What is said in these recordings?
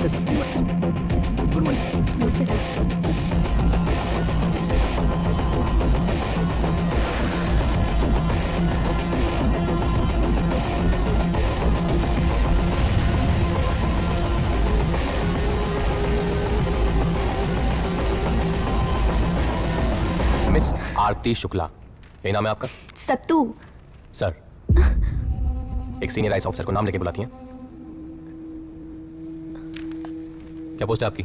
नमस्ते सर। नमस्ते। Good morning sir. नमस्ते सर। मिस आरती शुक्ला, यही नाम है आपका? सत्तू। सर, एक सीनियर आईएएस ऑफिसर को नाम लेके बुलाती हैं। क्या पोस्ट है आपकी?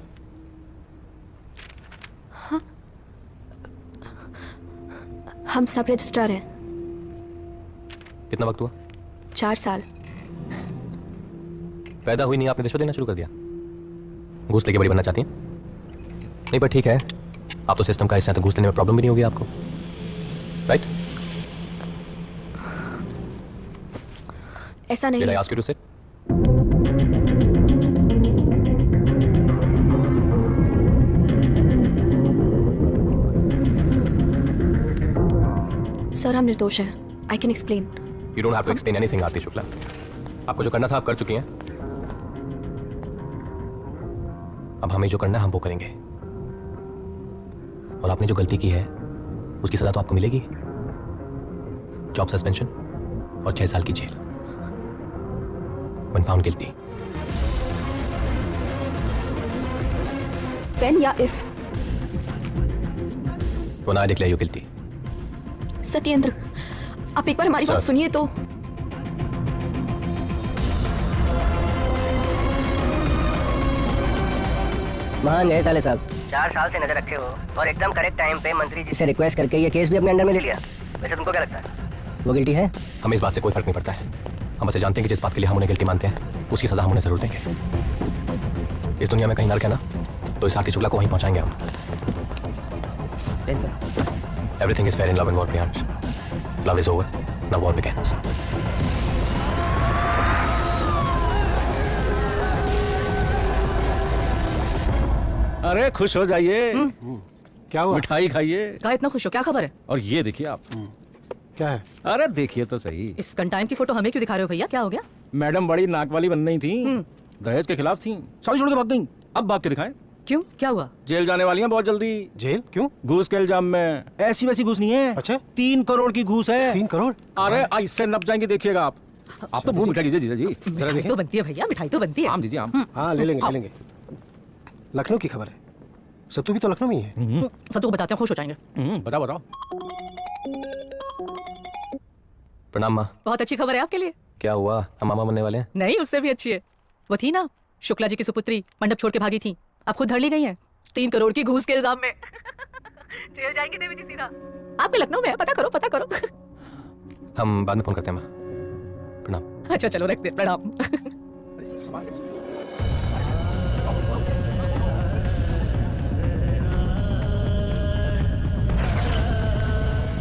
हम सब रजिस्ट्रार हैं। कितना वक्त हुआ? 4 साल। पैदा हुई नहीं आपने रिश्वत देना शुरू कर दिया? घूस लेके बड़ी बनना चाहती हैं? नहीं पर ठीक है, आप तो सिस्टम का हिस्सा हैं, तो घूस लेने में प्रॉब्लम भी नहीं होगी आपको, राइट? ऐसा नहीं Did I है। ask you to sit? Sir हम निर्दोष हैं। I can explain. You don't have to explain anything, आरती शुक्ला। आपको जो करना था आप कर चुकी हैं। अब हमें जो करना है हम वो करेंगे। और आपने जो गलती की है उसकी सजा तो आपको मिलेगी। जॉब सस्पेंशन और 6 साल की jail. When found guilty. When या if? When I declare you guilty. Satyendra, आप एक बार हमारी Sir. बात सुनिए तो। महान है साले साहब। 4 साल से नजर रखे हो और एकदम करेक्ट टाइम पे मंत्री जी इसे रिक्वेस्ट करके ये केस भी अपने अंडर में ले लिया। वैसे तुमको क्या लगता है? वो गिल्टी है? हमें इस बात से कोई फर्क नहीं पड़ता है। हम बस ये जानते हैं कि जिस बात के लिए हम उन्हें गिल्टी मानते हैं उसकी सजा हम उन्हें जरूर देंगे। इस दुनिया में कहीं नर्क है ना, तो इस आरती शुक्ला को वहीं पहुंचाएंगे हम। Everything is fair in love and war, Priyansh. Love is over. Now war begins. अरे खुश हो जाइए, क्या हुआ? मिठाई खाइए। कहा इतना खुश हो, क्या खबर है? और ये देखिए आप। क्या है? अरे देखिए तो सही। इस कंटाइन की फोटो हमें क्यों दिखा रहे हो भैया, क्या हो गया? मैडम बड़ी नाक वाली बन रही थी, दहेज के खिलाफ थी, शादी छोड़ के भाग गई। अब भाग के दिखाएं। क्यों, क्या हुआ? जेल जाने वाली हैं बहुत जल्दी। जेल क्यों? घूस के इल्जाम में। ऐसी वैसी घूस नहीं है। अच्छा? 3 करोड़ की घूस है। 3 करोड़? अरे इससे नप जाएंगे, देखिएगा आप। आप तो मुंह मिठा कीजिए जीजा जी। मिठाई तो बनती है भैया, मिठाई तो बनती है। आम दीजिए आम। हाँ ले लेंगे। लखनऊ की खबर है। सत्तू भी तो लखनऊ में ही है। सत्तू को बताते हैं, खुश हो जाएंगे। बताओ बताओ। प्रणाम माँ। बहुत अच्छी खबर है आपके लिए। क्या हुआ, हम मामा बनने वाले हैं? नहीं, उससे भी अच्छी है। वो थी ना शुक्ला जी की सुपुत्री, मंडप छोड़ के भागी थी, अब खुद धर ली गई है 3 करोड़ की घूस के इल्जाम में। जेल जाएंगी देवी जी सीधा। आपके लखनऊ में है, पता करो पता करो। हम बाद में फोन करते हैं माँ। प्रणाम। अच्छा चलो रखते, प्रणाम।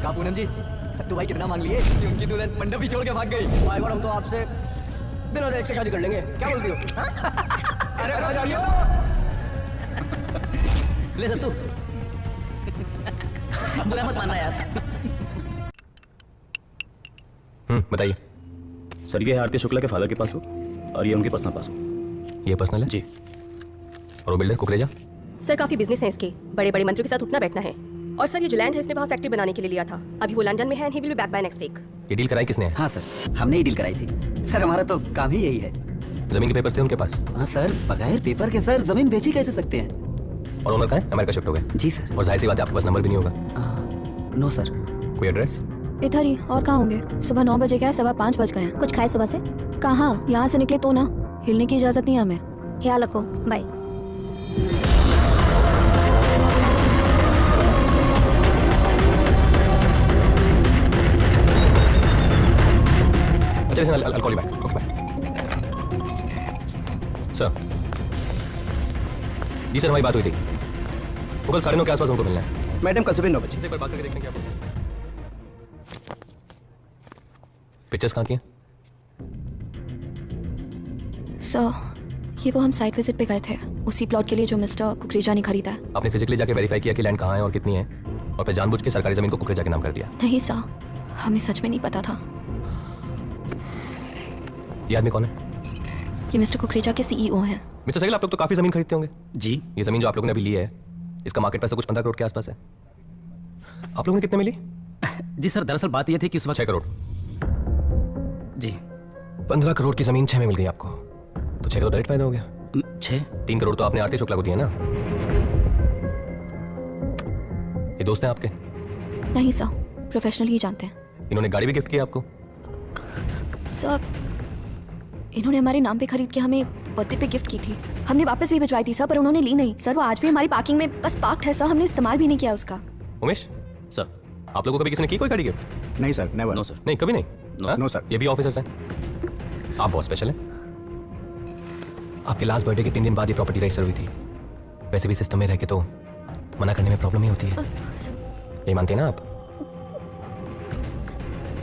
का पूनम जी, सत्तू भाई कितना मांग लिए कि उनकी दुल्हन मंडप ही छोड़ के भाग गई। भाई हम तो आपसे बिना दहेज के शादी कर लेंगे, क्या बोलती हो? अरे ले सत्तू, बुरा मत मानना यार। बताइए। सर ये है आरती शुक्ला के फादर के पासबुक और ये उनकी पर्सनल पासबुक। ये पर्सनल है जी। और वो बिल्डर कुकरेजा? सर काफी बिजनेस है इसके, बड़े बड़े मंत्रियों के साथ उठना बैठना है। और सर ये जो लैंड है इसने वहाँ फैक्ट्री बनाने के लिए लिया था, अभी वो लंदन में है and he will be back by next week. ये डील कराई किसने है? हाँ सर, हमने ही डील कराई थी। सर हमारा तो काम ही यही है। जमीन के पेपर्स थे उनके पास? हाँ सर, बगैर पेपर के सर जमीन बेची कैसे सकते हैं? और ओनर कहाँ है? अमेरिका शिफ्ट हो गए? जी सर। और जाहिर सी बात है आपके पास नंबर भी नहीं होगा। No sir. कोई एड्रेस? इधर ही, और कहाँ होंगे? सुबह 9 बजे गए, 5:15 बज गए हैं। कुछ खाए सुबह से? कहाँ, यहाँ से निकले तो ना, हिलने की इजाजत नहीं है हमें। ख्याल रखो, bye. Listen, I'll call you back. Okay, bye. Sir. जी सर, हमारी बात हुई थी। वो कल 9:30 के आसपास उनको मिलना है। मैडम कल सुबह 9 बजे। एक बार बात करके देखते हैं क्या बोलते हैं। पिक्चर्स कहाँ की हैं? सर ये वो हम साइट विजिट पे गए थे, उसी प्लॉट के लिए जो मिस्टर कुकरेजा ने खरीदा है। आपने फिजिकली जाके वेरीफाई किया कि लैंड कहाँ है और कितनी है, और फिर जानबूझ के सरकारी जमीन को कुकरेजा के नाम कर दिया? नहीं सर, हमें सच में नहीं पता था। ये आदमी कौन है? ये मिस्टर कुकरेजा के CEO हैं। मिस्टर सहगल, आप लोग तो काफी जमीन खरीदते होंगे। जी ये जमीन जो आप लोगों ने अभी ली है, इसका मार्केट प्राइस तो कुछ 15 करोड़ के आसपास है। आप लोगों ने कितने मिली? जी सर, दरअसल बात यह थी कि उस वक्त 6 करोड़। जी 15 करोड़ की जमीन 6 में मिल गई आपको, तो 6 करोड़ डायरेक्ट फायदा हो गया। 6 3 करोड़ तो आपने आरती शुक्ला को दिए ना। ये दोस्त हैं आपके? नहीं सर, प्रोफेशनली ही जानते हैं। इन्होंने गाड़ी भी गिफ्ट की आपको? सर, इन्होंने हमारे नाम पे खरीद के हमें बर्थडे पे गिफ्ट की थी। हमने वापस भी भिजवाई थी सर, पर उन्होंने ली नहीं। सर, वो आज भी हमारी पार्किंग में बस पार्क्ड है सर, हमने इस्तेमाल भी नहीं किया उसका। उमेश, सर। आप लोगों को कभी किसी ने की कोई गाड़ी गिफ्ट? नहीं सर, नेवर। No sir. नहीं, कभी नहीं। हाँ? No sir. ये भी ऑफिसर्स हैं। आप बहुत स्पेशल हैं। आपके लास्ट बर्थडे के 3 दिन बाद ये प्रॉपर्टी रजिस्टर हुई थी। वैसे भी सिस्टम में रह के तो मना करने में प्रॉब्लम ही होती है। ये मानते हैं ना आप?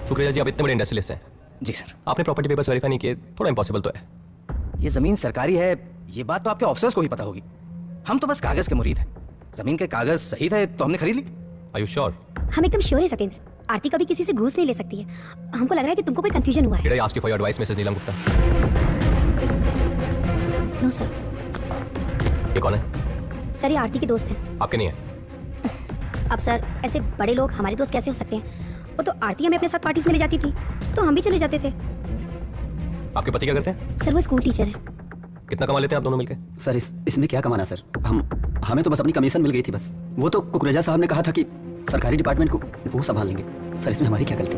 कुकरेजा जी, आप इतने बड़े इंडस्ट्रियलिस्ट हैं, जी सर। आपने प्रॉपर्टी पेपर्स वेरीफाई नहीं किए, थोड़ा इम्पॉसिबल तो है। ये जमीन सरकारी है, ये बात तो आपके ऑफिसर्स को ही पता होगी। हम तो बस कागज के मुरीद हैं। जमीन के कागज सही थे तो हमने खरीद ली। Are you sure? हम एकदम श्योर है सत्येंद्र। आरती कभी किसी से घूस नहीं ले सकती है। हमको लग रहा है कि तुमको कोई कंफ्यूजन हुआ है। Did I ask you for your advice, Mrs Neelam Gupta? No sir. ये कौन है? सर, ये आरती के दोस्त हैं। आपके नहीं है? अब सर, ऐसे बड़े लोग हमारे दोस्त कैसे हो सकते हैं? वो तो आरती हमें अपने साथ पार्टीज में ले जाती थी, तो हम भी चले जाते थे। आपके पति क्या करते हैं? सर, वो स्कूल टीचर हैं। कितना कमा लेते हैं आप दोनों मिलके? सर, इसमें क्या कमाना सर, हमें तो बस अपनी कमीशन मिल गई थी बस। वो तो कुकरेजा साहब ने कहा था कि सरकारी डिपार्टमेंट को वो संभाल लेंगे। सर, इसमें हमारी क्या गलती?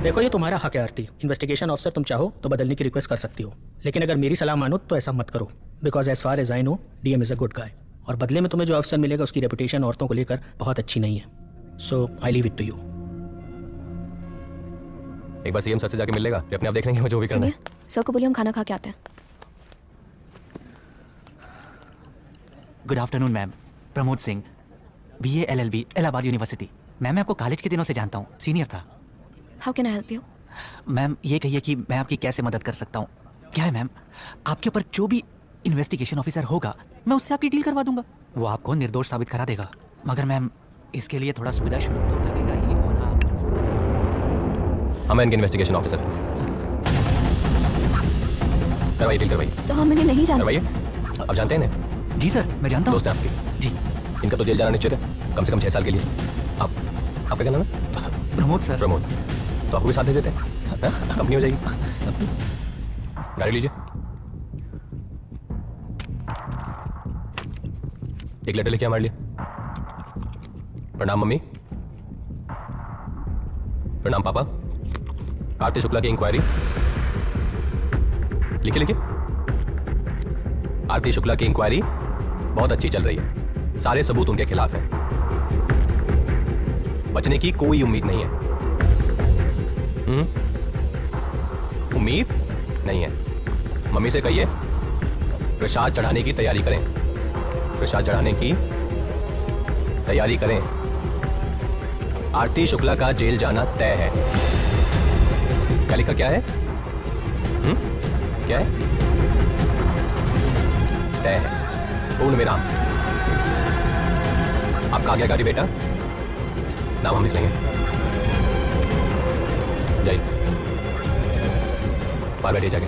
देखो, ये तुम्हारा हक है आरती। इन्वेस्टिगेशन ऑफिसर तुम चाहो तो बदलने की रिक्वेस्ट कर सकती हो, लेकिन अगर मेरी सलाह मानो तो ऐसा मत करो, because as far as I know DM is a good guy, और बदले में तुम्हें जो अफसर मिलेगा उसकी रेपुटेशन औरतों को लेकर बहुत अच्छी नहीं है। So I leave it to you. एक बार सीएम सर से जाके मिल लेगा, अपने आप देख लेंगे जो भी करना है। सर को बोलिए हम खाना खा के आते हैं। Good afternoon ma'am, Pramod Singh, BA LLB, Allahabad university. Ma'am, मैं आपको कॉलेज के दिनों से जानता हूँ, सीनियर था। How can I help you? Ma'am, ये कहिए कि मैं आपकी कैसे मदद कर सकता हूँ? क्या है मैम, आपके ऊपर जो भी इन्वेस्टिगेशन ऑफिसर होगा मैं उससे आपकी डील करवा दूंगा। वो आपको निर्दोष साबित करा देगा, मगर मैम इसके लिए थोड़ा सुविधा शुल्क तो लगेगा ही। और आप हम इनके इन्वेस्टिगेशन ऑफिसर। करवाइए, डील करवाइए। सर, मैंने नहीं जाना। करवाइए। आप जानते हैं ना? जी सर, मैं जानता हूँ। दोस्त हैं आपके? जी। इनका तो जेल जाना निश्चित है, कम से कम 6 साल के लिए। आपका क्या नाम है? प्रमोद सर। प्रमोद, तो आपको भी साथ दे देते हैं, कंपनी हो जाएगी। गाड़ी लीजिए। एक लेटर लिखिए हमारे लिए। प्रणाम मम्मी, प्रणाम पापा, आरती शुक्ला की इंक्वायरी। लिखिए लिखिए। आरती शुक्ला की इंक्वायरी बहुत अच्छी चल रही है, सारे सबूत उनके खिलाफ हैं, बचने की कोई उम्मीद नहीं है। उम्मीद नहीं है। मम्मी से कहिए प्रसाद चढ़ाने की तैयारी करें, प्रसाद चढ़ाने की तैयारी करें। आरती शुक्ला का जेल जाना तय है। क्या लिखा? क्या है? क्या है? तय है। पूर्ण विराम। आपका आ गया गाड़ी बेटा, नाम हम लिख लेंगे। जाइए, बाहर बैठिए जाके।